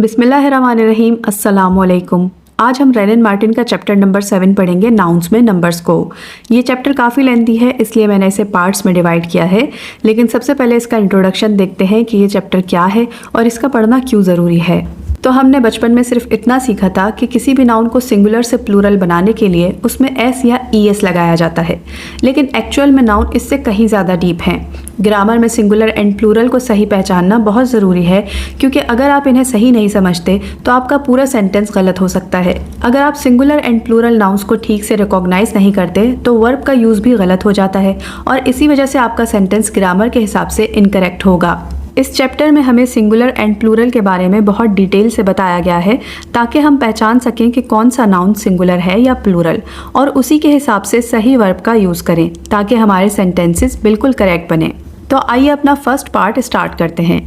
बिस्मिल्लाहिर्रहमानिर्रहीम, अस्सलामुअलैकुम। आज हम रेलन मार्टिन का चैप्टर नंबर 7 पढ़ेंगे, नाउन्स में नंबर्स को। ये चैप्टर काफ़ी लेंथी है, इसलिए मैंने इसे पार्ट्स में डिवाइड किया है। लेकिन सबसे पहले इसका इंट्रोडक्शन देखते हैं कि ये चैप्टर क्या है और इसका पढ़ना क्यों ज़रूरी है। तो हमने बचपन में सिर्फ इतना सीखा था कि किसी भी नाउन को सिंगुलर से प्लूरल बनाने के लिए उसमें एस या ईएस लगाया जाता है, लेकिन एक्चुअल में नाउन इससे कहीं ज़्यादा डीप हैं। ग्रामर में सिंगुलर एंड प्लूरल को सही पहचानना बहुत ज़रूरी है, क्योंकि अगर आप इन्हें सही नहीं समझते तो आपका पूरा सेंटेंस गलत हो सकता है। अगर आप सिंगुलर एंड प्लूरल नाउन्स को ठीक से रिकॉग्नाइज नहीं करते तो वर्ब का यूज़ भी गलत हो जाता है और इसी वजह से आपका सेंटेंस ग्रामर के हिसाब से इनकरेक्ट होगा। इस चैप्टर में हमें सिंगुलर एंड प्लूरल के बारे में बहुत डिटेल से बताया गया है, ताकि हम पहचान सकें कि कौन सा नाउन सिंगुलर है या प्लूरल, और उसी के हिसाब से सही वर्ब का यूज़ करें ताकि हमारे सेंटेंसेस बिल्कुल करेक्ट बने। तो आइए अपना फर्स्ट पार्ट स्टार्ट करते हैं।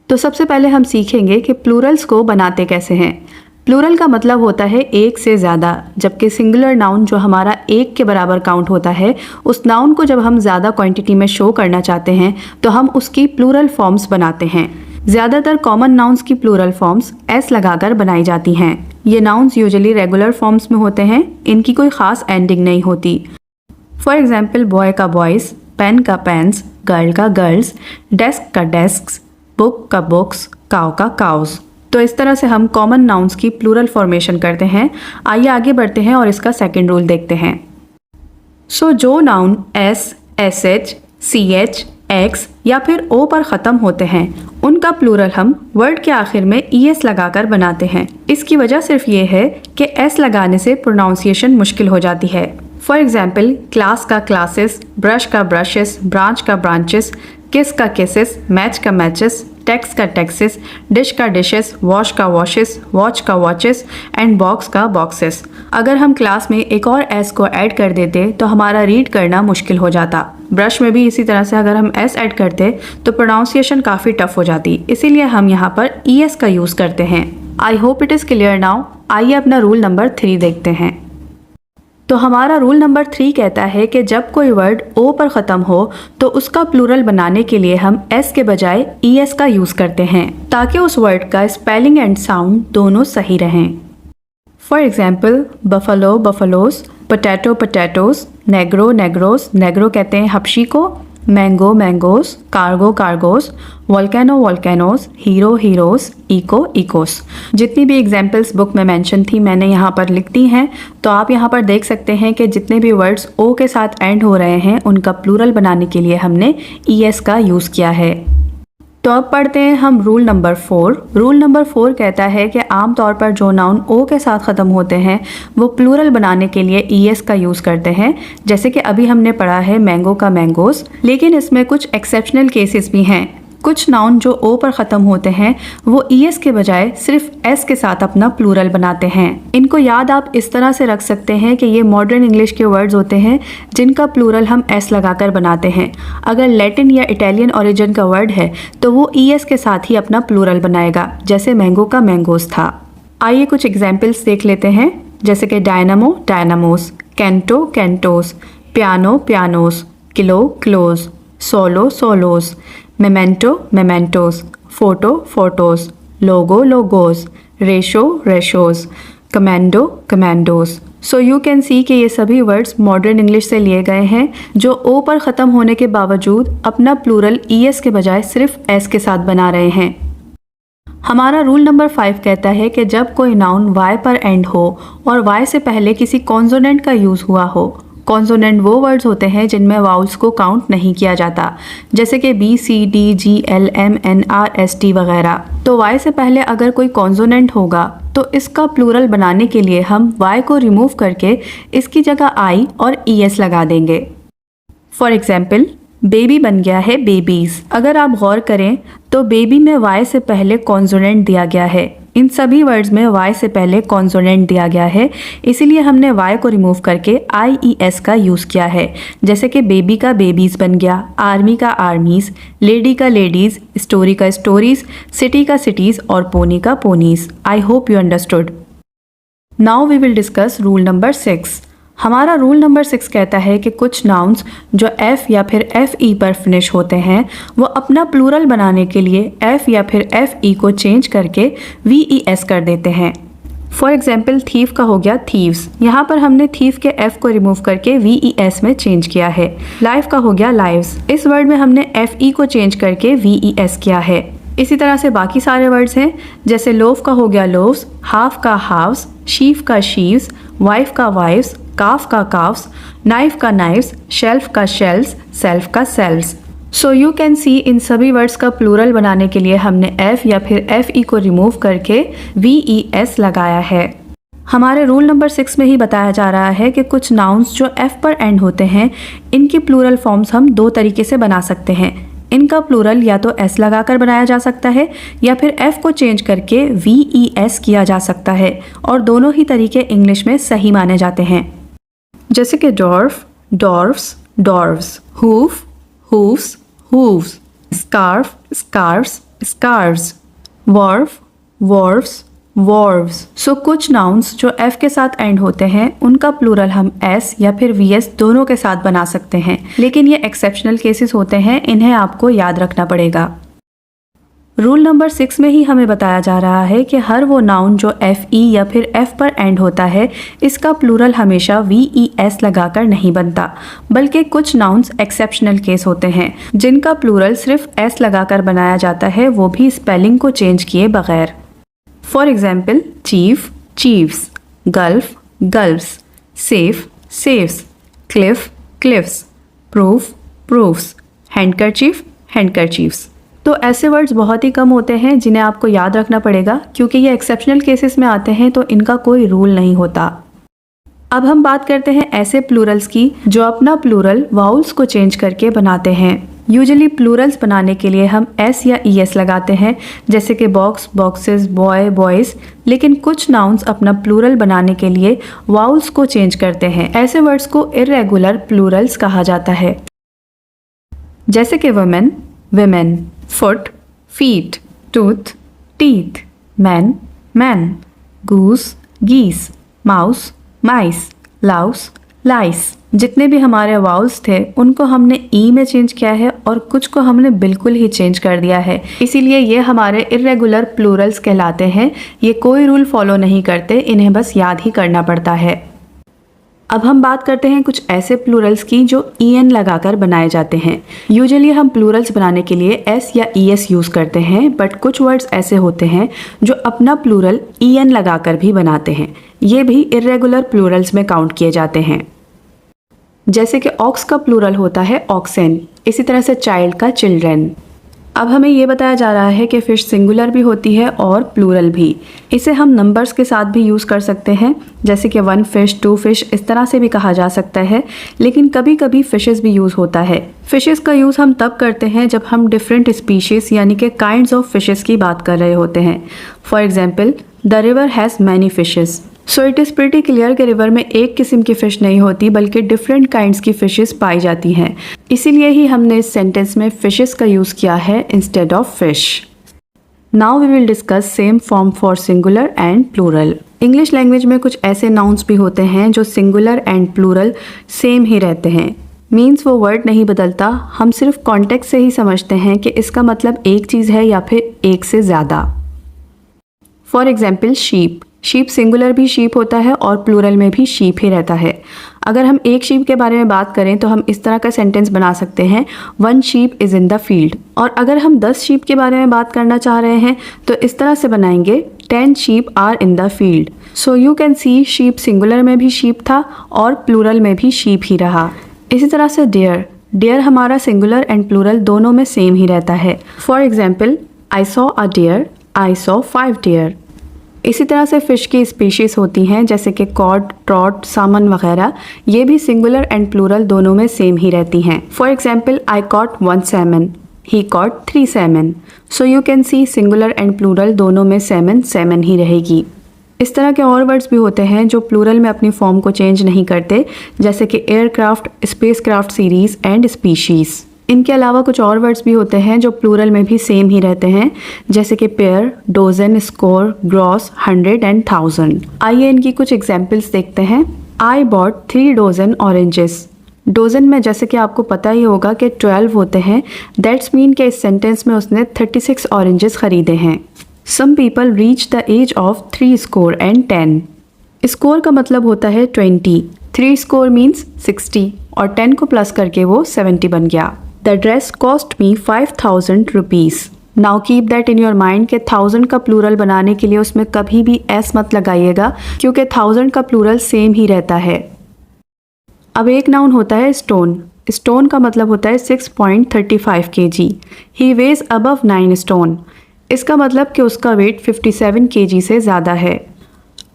तो सबसे पहले हम सीखेंगे कि प्लूरल्स को बनाते कैसे हैं। प्लूरल का मतलब होता है एक से ज़्यादा, जबकि सिंगुलर नाउन जो हमारा एक के बराबर काउंट होता है, उस नाउन को जब हम ज़्यादा क्वांटिटी में शो करना चाहते हैं तो हम उसकी प्लूरल फॉर्म्स बनाते हैं। ज़्यादातर कॉमन नाउन्स की प्लूरल फॉर्म्स एस लगाकर बनाई जाती हैं। ये नाउन्स यूजुअली रेगुलर फॉर्म्स में होते हैं, इनकी कोई ख़ास एंडिंग नहीं होती। फॉर एग्जाम्पल, बॉय का बॉयज़, पेन का पेन्स, गर्ल का गर्ल्स, डेस्क का डेस्क्स, बुक का बुक्स, काव का काउज। तो इस तरह से हम कॉमन नाउन्स की प्लूरल फॉर्मेशन करते हैं। आइए आगे बढ़ते हैं और इसका सेकंड रूल देखते हैं। जो noun S, S H, C H, X या फिर ओ पर ख़त्म होते हैं, उनका प्लूरल हम वर्ड के आखिर में ईएस लगाकर बनाते हैं। इसकी वजह सिर्फ ये है कि एस लगाने से प्रोनाउंसिएशन मुश्किल हो जाती है। फॉर एग्जाम्पल, क्लास का क्लासेस, ब्रश का ब्रशेस, ब्रांच का ब्रांचेस, किस का किसेस, मैच का मैचेस, टेक्स्ट का टेक्सेस, डिश का डिशेस, वॉश का वॉशेस, वॉच का वॉचेस एंड बॉक्स का बॉक्सेस। अगर हम क्लास में एक और एस को ऐड कर देते तो हमारा रीड करना मुश्किल हो जाता। ब्रश में भी इसी तरह से अगर हम एस ऐड करते तो प्रोनाउंसिएशन काफ़ी टफ हो जाती, इसीलिए हम यहाँ पर ईएस का यूज़ करते हैं। I hope it is clear now. आइए अपना रूल नंबर 3 देखते हैं। तो हमारा रूल नंबर 3 कहता है कि जब कोई वर्ड ओ पर ख़त्म हो तो उसका प्लूरल बनाने के लिए हम एस के बजाय ईएस का यूज़ करते हैं, ताकि उस वर्ड का स्पेलिंग एंड साउंड दोनों सही रहें। For example, buffalo buffaloes, potato potatoes, negro negroes, negro कहते हैं हबशी को, mango mangoes, cargo cargoes, volcano volcanoes, hero heroes, echo echoes. जितनी भी एग्जाम्पल्स बुक में मेंशन थी मैंने यहाँ पर लिख दी हैं। तो आप यहाँ पर देख सकते हैं कि जितने भी वर्ड्स ओ के साथ एंड हो रहे हैं उनका प्लूरल बनाने के लिए हमने ईएस का यूज़ किया है। तो अब पढ़ते हैं हम रूल नंबर 4। रूल नंबर 4 कहता है कि आमतौर पर जो नाउन ओ के साथ ख़त्म होते हैं वो प्लूरल बनाने के लिए ईएस का यूज़ करते हैं, जैसे कि अभी हमने पढ़ा है मैंगो का मैंगोस। लेकिन इसमें कुछ एक्सेप्शनल केसेस भी हैं। कुछ नाउन जो ओ पर ख़त्म होते हैं वो ईएस के बजाय सिर्फ एस के साथ अपना प्लूरल बनाते हैं। इनको याद आप इस तरह से रख सकते हैं कि ये मॉडर्न इंग्लिश के वर्ड्स होते हैं जिनका प्लूरल हम एस लगाकर बनाते हैं। अगर लैटिन या इटालियन ओरिजिन का वर्ड है तो वो ईएस के साथ ही अपना प्लूरल बनाएगा, जैसे मैंगो का मैंगोस था। आइए कुछ एग्जाम्पल्स देख लेते हैं, जैसे कि dynamo dynamos, canto cantos, piano pianos, kilo kilos, solo solos, memento mementos, photo photos, logo logos, ratio ratios, commando commandos. So you can see कि ये सभी वर्ड्स मॉडर्न इंग्लिश से लिए गए हैं, जो ओ पर ख़त्म होने के बावजूद अपना प्लूरल ईएस के बजाय सिर्फ एस के साथ बना रहे हैं। हमारा रूल नंबर 5 कहता है कि जब कोई नाउन वाई पर एंड हो और वाई से पहले किसी कॉन्सोनेंट का यूज़ हुआ हो। कॉन्सोनेंट वो वर्ड्स होते हैं जिनमें वाउल्स को काउंट नहीं किया जाता, जैसे कि B C D G L M N R S T वगैरह। तो वाई से पहले अगर कोई कॉन्सोनेंट होगा तो इसका प्लूरल बनाने के लिए हम वाई को रिमूव करके इसकी जगह आई और ईएस लगा देंगे। फॉर एग्जाम्पल, बेबी बन गया है बेबीज। अगर आप गौर करें तो बेबी में वाई से पहले कॉन्सोनेंट दिया गया है। इन सभी वर्ड्स में वाई से पहले कॉन्सोनेंट दिया गया है, इसीलिए हमने वाई को रिमूव करके आईईएस का यूज़ किया है। जैसे कि बेबी का बेबीज़ बन गया, आर्मी का आर्मीज़, लेडी का लेडीज़, स्टोरी का स्टोरीज़, सिटी का सिटीज़ और पोनी का ponies. I hope you understood. Now we will discuss rule number 6। हमारा रूल नंबर 6 कहता है कि कुछ नाउन्स जो एफ या फिर एफ ई पर फिनिश होते हैं वो अपना प्लूरल बनाने के लिए एफ या फिर एफ ई को चेंज करके वी ई एस कर देते हैं। फॉर एग्जाम्पल थीफ का हो गया थीव्स, यहाँ पर हमने थीफ के एफ को रिमूव करके वी ई एस में चेंज किया है। लाइफ का हो गया लाइव्स, इस वर्ड में हमने एफ ई को चेंज करके वी ई एस किया है। इसी तरह से बाकी सारे वर्ड्स हैं, जैसे लोफ का हो गया लोव्स, हाफ का हाफ्स, शीफ का शीव्स, वाइफ का वाइफ्स, काफ का काफ्स, नाइफ का नाइफ्स, शेल्फ का शेल्फ्स, सेल्फ का सेल्फ्स। सो यू कैन सी इन सभी वर्ड्स का प्लूरल बनाने के लिए हमने एफ या फिर एफ ई को रिमूव करके वी ई एस लगाया है। हमारे रूल नंबर 6 में ही बताया जा रहा है कि कुछ नाउन्स जो एफ पर एंड होते हैं इनकी प्लूरल फॉर्म्स हम दो तरीके से बना सकते हैं। इनका प्लूरल या तो एस लगाकर बनाया जा सकता है या फिर एफ को चेंज करके वी ई एस किया जा सकता है, और दोनों ही तरीके इंग्लिश में सही माने जाते हैं। जैसे कि dwarf, dwarfs, dwarves, hoof, hoofs, hooves, scarf, scarfs, scarves, wharf, wharfs, wharves. So कुछ नाउन्स जो एफ के साथ एंड होते हैं उनका प्लूरल हम एस या फिर वी एस दोनों के साथ बना सकते हैं, लेकिन ये एक्सेप्शनल केसेस होते हैं, इन्हें आपको याद रखना पड़ेगा। रूल नंबर 6 में ही हमें बताया जा रहा है कि हर वो नाउन जो एफ ई या फिर एफ पर एंड होता है इसका प्लूरल हमेशा वी ई एस लगाकर नहीं बनता, बल्कि कुछ नाउन्स एक्सेप्शनल केस होते हैं जिनका प्लूरल सिर्फ एस लगाकर बनाया जाता है, वो भी स्पेलिंग को चेंज किए बगैर। For example chief, chiefs, gulf, gulfs, safe, safes, cliff, cliffs, proof, proofs, handkerchief, handkerchiefs. तो ऐसे वर्ड्स बहुत ही कम होते हैं जिन्हें आपको याद रखना पड़ेगा, क्योंकि ये एक्सेप्शनल केसेस में आते हैं तो इनका कोई रूल नहीं होता। अब हम बात करते हैं ऐसे प्लूरल्स की जो अपना प्लूरल वाउल्स को चेंज करके बनाते हैं। यूजुअली प्लूरल्स बनाने के लिए हम एस या ई एस लगाते हैं, जैसे कि बॉक्स, बॉक्सेस, बॉय, बॉयज, लेकिन कुछ नाउन्स अपना प्लूरल बनाने के लिए वाउल्स को चेंज करते हैं। ऐसे वर्ड्स को इर्रेगुलर प्लूरल्स कहा जाता है, जैसे कि women, women, foot, feet, tooth, teeth, man, man, goose, गीस, माउस, माइस, लाउस, लाइस। जितने भी हमारे वाउल्स थे उनको हमने ई में चेंज किया है और कुछ को हमने बिल्कुल ही चेंज कर दिया है, इसीलिए ये हमारे इर्रेगुलर प्लूरल्स कहलाते हैं। ये कोई रूल फॉलो नहीं करते, इन्हें बस याद ही करना पड़ता है। अब हम बात करते हैं कुछ ऐसे प्लूरल्स की जो ई एन लगाकर बनाए जाते हैं। यूजुअली हम प्लूरल्स बनाने के लिए एस या ई एस यूज़ करते हैं, बट कुछ वर्ड्स ऐसे होते हैं जो अपना प्लूरल ई एन लगाकर भी बनाते हैं। ये भी इर्रेगुलर प्लूरल्स में काउंट किए जाते हैं, जैसे कि ऑक्स का प्लूरल होता है ऑक्सेन, इसी तरह से चाइल्ड का चिल्ड्रेन। अब हमें ये बताया जा रहा है कि फ़िश सिंगुलर भी होती है और प्लूरल भी। इसे हम नंबर्स के साथ भी यूज़ कर सकते हैं, जैसे कि 1 फिश, 2 फिश, इस तरह से भी कहा जा सकता है, लेकिन कभी कभी फ़िशेस भी यूज़ होता है। फ़िशेस का यूज़ हम तब करते हैं जब हम डिफरेंट स्पीशीज़ यानी कि काइंड्स ऑफ फ़िशेस की बात कर रहे होते हैं। For example the river has many fishes. So it is pretty clear कि रिवर में एक किस्म की फ़िश नहीं होती बल्कि डिफरेंट काइंड्स की फ़िशेस पाई जाती हैं। इसीलिए ही हमने इस सेंटेंस में फ़िशेस का यूज़ किया है instead of fish. Now we will discuss same form for singular and plural. English language में कुछ ऐसे नाउन्स भी होते हैं जो सिंगुलर एंड प्लूरल सेम ही रहते हैं। मीन्स वो वर्ड नहीं बदलता, हम सिर्फ कॉन्टेक्स्ट से ही समझते हैं कि इसका मतलब एक चीज़ है या फिर एक से ज़्यादा। For example sheep, sheep singular भी शीप होता है और प्लूरल में भी शीप ही रहता है। अगर हम एक शीप के बारे में बात करें तो हम इस तरह का सेंटेंस बना सकते हैं 1 sheep is in the field। और अगर हम 10 शीप के बारे में बात करना चाह रहे हैं तो इस तरह से बनाएंगे 10 sheep are in the field। So you can C sheep singular में भी शीप था और प्लूरल में भी शीप ही रहा। इसी तरह से डियर, डियर हमारा सिंगुलर एंड प्लूरल दोनों में सेम ही रहता है। For example I saw a deer, I saw 5 deer. इसी तरह से फ़िश की स्पीशीज़ होती हैं जैसे कि कॉड, ट्रॉट, सामन वगैरह, ये भी सिंगुलर एंड प्लूरल दोनों में सेम ही रहती हैं। For example I caught 1 salmon, he caught 3 salmon। So you can see singular and plural दोनों में सेमन सेमन ही रहेगी। इस तरह के और वर्ड्स भी होते हैं जो प्लूरल में अपनी फॉर्म को चेंज नहीं करते, जैसे कि aircraft, spacecraft series and species. इनके अलावा कुछ और वर्ड्स भी होते हैं जो प्लूरल में भी सेम ही रहते हैं, जैसे कि pair, dozen, score, gross, 100 and 1000। आइए इनकी कुछ एग्जाम्पल्स देखते हैं। I bought 3 dozen oranges. Dozen में जैसे कि आपको पता ही होगा कि 12 होते हैं, दैट्स मीन कि इस सेंटेंस में उसने 36 ऑरेंजेस खरीदे हैं। Some people reach the age of 3 score and 10। Score का मतलब होता है 20, 3 स्कोर मीन्स 60 और 10 को प्लस करके वो 70 बन गया। The dress cost me 5000 rupees. Now keep that in your mind कि 1000 का प्लूरल बनाने के लिए उसमें कभी भी एस मत लगाइएगा, क्योंकि 1000 का प्लूरल सेम ही रहता है। अब एक नाउन होता है स्टोन। स्टोन का मतलब होता है 6.35 kg। ही वेज अबव 9 स्टोन। इसका मतलब कि उसका वेट 57 kg से ज़्यादा है।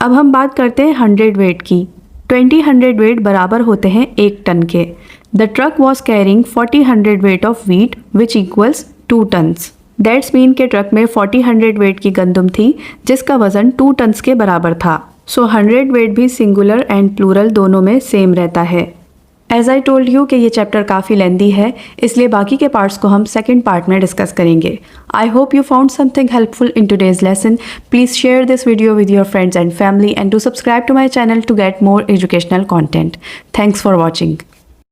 अब हम बात करते हैं 100 वेट की। 20 100 वेट बराबर होते हैं 1 टन के। The truck was carrying 40 100 weight of wheat which equals 2 tons. That's mean के ट्रक में 40 100 वेट की गंदम थी जिसका वजन 2 टन्स के बराबर था। सो 100 वेट भी सिंगुलर एंड प्लूरल दोनों में सेम रहता है। एज आई टोल्ड यू कि ये चैप्टर काफ़ी लेंदी है, इसलिए बाकी के पार्ट्स को हम सेकंड पार्ट में डिस्कस करेंगे। I hope you found something helpful in today's lesson. Please share this video with your friends and family and to subscribe to my channel to get more educational content. Thanks for watching.